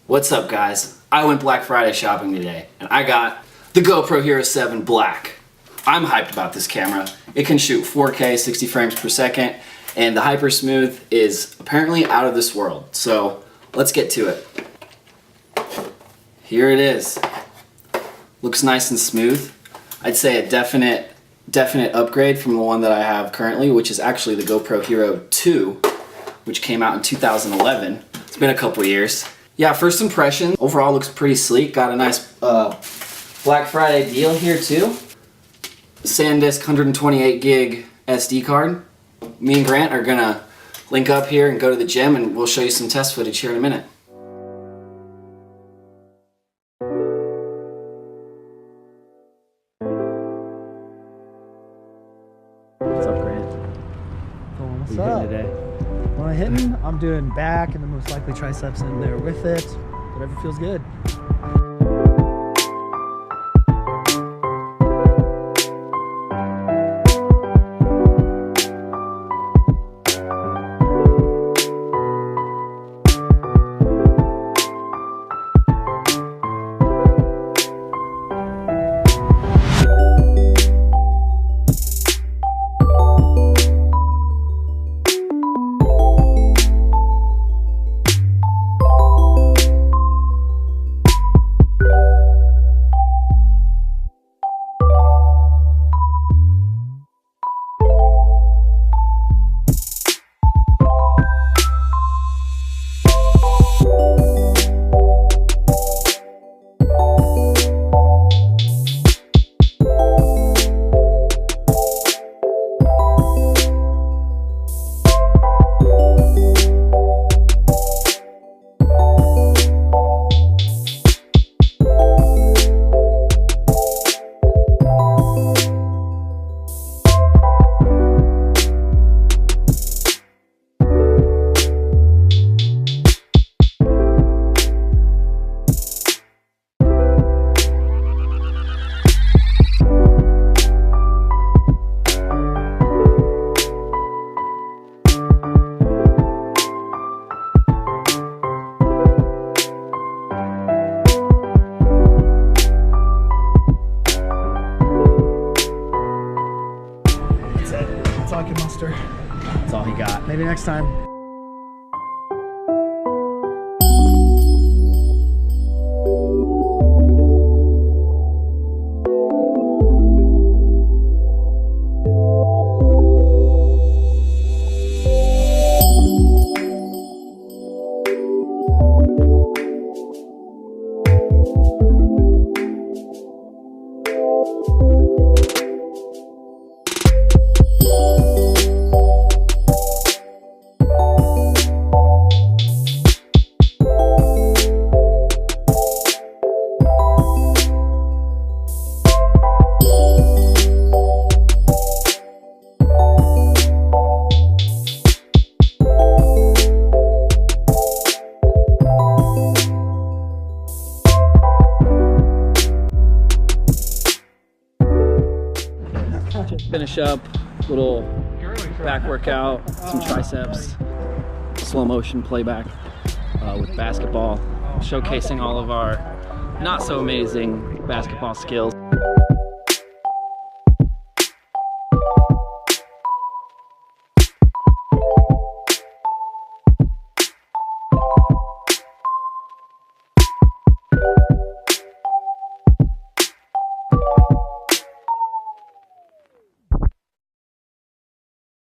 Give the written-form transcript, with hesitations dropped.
What's up, guys? I went Black Friday shopping today and I got the GoPro Hero 7 Black. I'm hyped about this camera. It can shoot 4K 60 frames per second and the hyper smooth is apparently out of this world. So let's get to it. Here it is. Looks nice and smooth. I'd say a definite upgrade from the one that I have currently, which is actually the GoPro Hero 2, which came out in 2011. It's been a couple years. Yeah, first impression, overall looks pretty sleek. Got a nice Black Friday deal here too. SanDisk 128 gig SD card. Me and Grant are gonna link up here and go to the gym and we'll show you some test footage here in a minute. What's up, Grant? What's What are you up? hitting today? When I'm hitting, I'm doing back and then most likely triceps in there with it. Whatever feels good. That's all I can muster. That's all he got. Maybe next time. Finish up, little back workout, some triceps, slow motion playback with basketball, showcasing all of our not so amazing basketball skills.